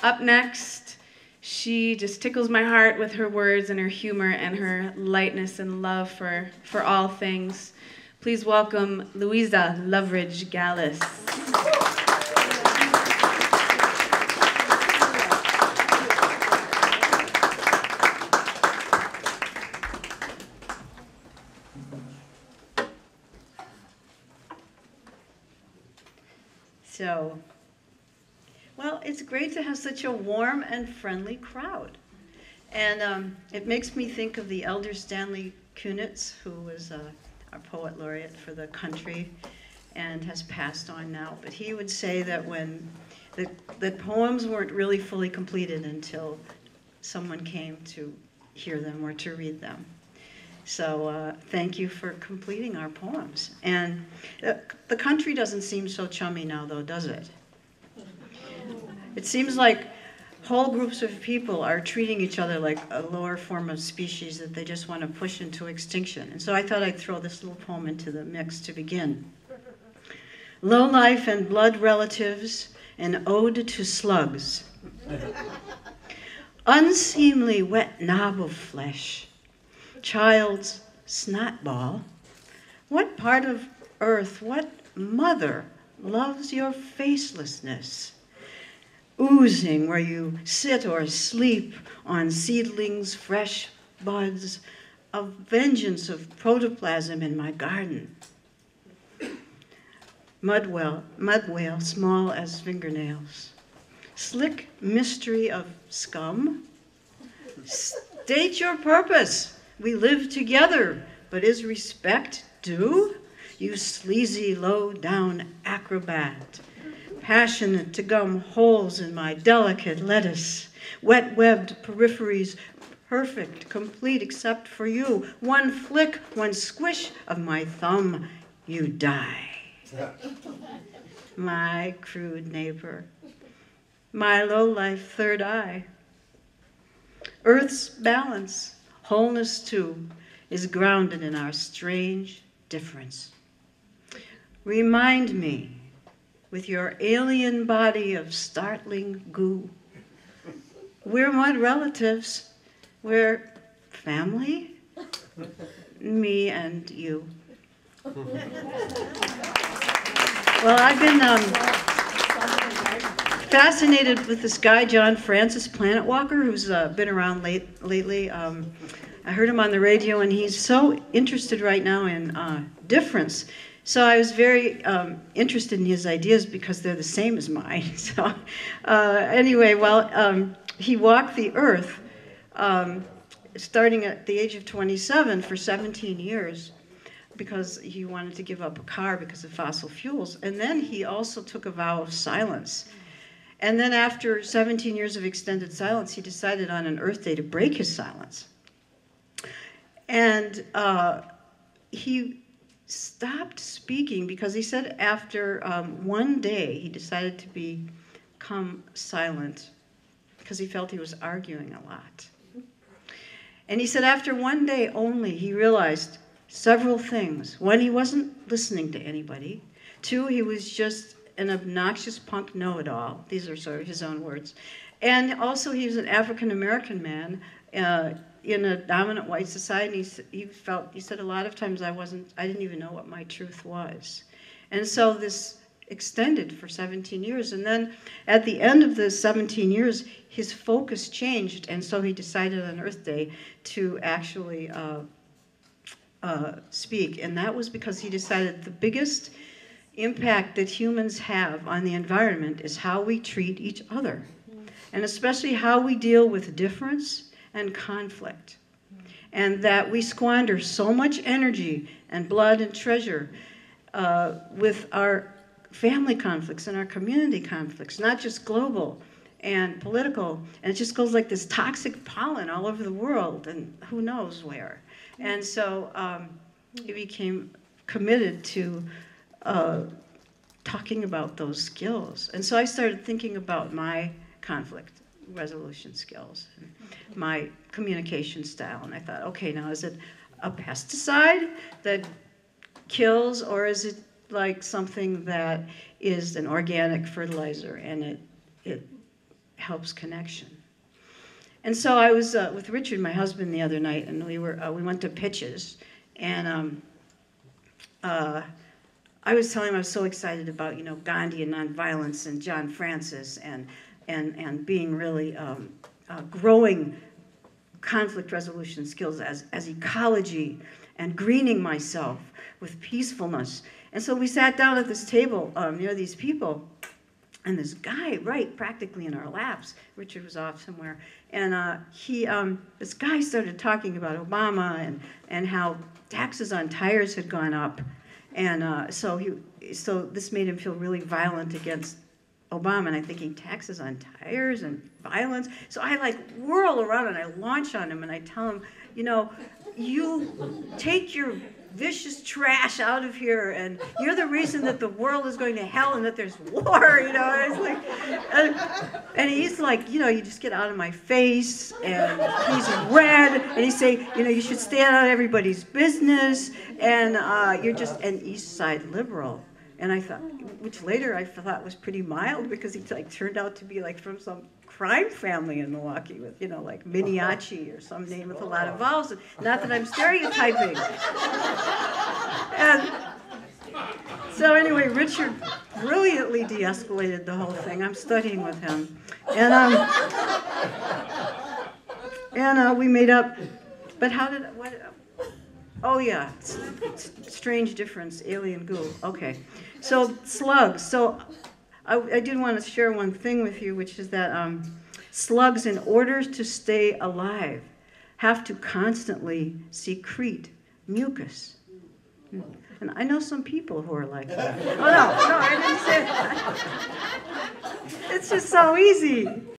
Up next, she just tickles my heart with her words and her humor and her lightness and love for all things. Please welcome Louisa Gallas. So, well, it's great to have such a warm and friendly crowd. And it makes me think of the elder Stanley Kunitz, who was our poet laureate for the country and has passed on now. But he would say that when the poems weren't really fully completed until someone came to hear them or to read them. So thank you for completing our poems. And the country doesn't seem so chummy now, though, does it? It seems like whole groups of people are treating each other like a lower form of species that they just want to push into extinction. And so I thought I'd throw this little poem into the mix to begin. Low life and blood relatives, an ode to slugs. Unseemly wet knob of flesh, child's snot ball. What part of earth, what mother loves your facelessness? Oozing where you sit or sleep on seedlings, fresh buds, a vengeance of protoplasm in my garden. Mud whale, small as fingernails. Slick mystery of scum. State your purpose. We live together, but is respect due? You sleazy, low-down acrobat, passionate to gum holes in my delicate lettuce, wet-webbed peripheries, perfect, complete except for you. One flick, one squish of my thumb, you die. My crude neighbor, my low-life third eye. Earth's balance, wholeness too, is grounded in our strange difference. Remind me with your alien body of startling goo. We're mud relatives. We're family, me and you. Well, I've been fascinated with this guy, John Francis Planetwalker, who's been around lately. I heard him on the radio, and he's so interested right now in difference. So I was very interested in his ideas because they're the same as mine. So anyway, well, he walked the earth starting at the age of 27 for 17 years because he wanted to give up a car because of fossil fuels. And then he also took a vow of silence. And then after 17 years of extended silence, he decided on an Earth Day to break his silence. And he stopped speaking because he said after one day he decided to become silent because he felt he was arguing a lot. And he said after one day only he realized several things. One, he wasn't listening to anybody. Two, he was just an obnoxious punk know-it-all. These are sort of his own words. And also he was an African-American man in a dominant white society. He said a lot of times I didn't even know what my truth was. And so this extended for 17 years. And then at the end of the 17 years, his focus changed. And so he decided on Earth Day to actually speak. And that was because he decided the biggest impact that humans have on the environment is how we treat each other. And especially how we deal with difference and conflict. And that we squander so much energy and blood and treasure with our family conflicts and our community conflicts, not just global and political. And it just goes like this toxic pollen all over the world and who knows where. And so he became committed to talking about those skills. And so I started thinking about my conflict resolution skills, and my communication style. And I thought, okay, now is it a pesticide that kills, or is it like something that is an organic fertilizer and it helps connection. And so I was with Richard, my husband, the other night, and we went to pitches, and I was telling him I was so excited about, you know, Gandhi and nonviolence and John Francis and being really growing conflict resolution skills as ecology and greening myself with peacefulness. And so we sat down at this table near these people, and this guy, right practically in our laps, Richard was off somewhere, and this guy started talking about Obama and how taxes on tires had gone up. And so this made him feel really violent against Obama, and I'm thinking, taxes on tires and violence? So I like whirl around and I launch on him and I tell him, you know, you take your vicious trash out of here, and you're the reason that the world is going to hell and that there's war, you know. And it's like, and he's like, you know, you just get out of my face, and he's red, and he's saying, you know, you should stay out of everybody's business, and you're just an East Side liberal. And I thought, which later I thought was pretty mild, because he like turned out to be like from some crime family in Milwaukee with, you know, like Miniachi or some name with a lot of vowels. Not that I'm stereotyping. And so anyway, Richard brilliantly de-escalated the whole thing. I'm studying with him. And we made up, but how did, what? Oh yeah, strange difference, alien goo. Okay, so slugs. So I did want to share one thing with you, which is that slugs, in order to stay alive, have to constantly secrete mucus. And I know some people who are like that. Oh no, I didn't say that. It's just so easy.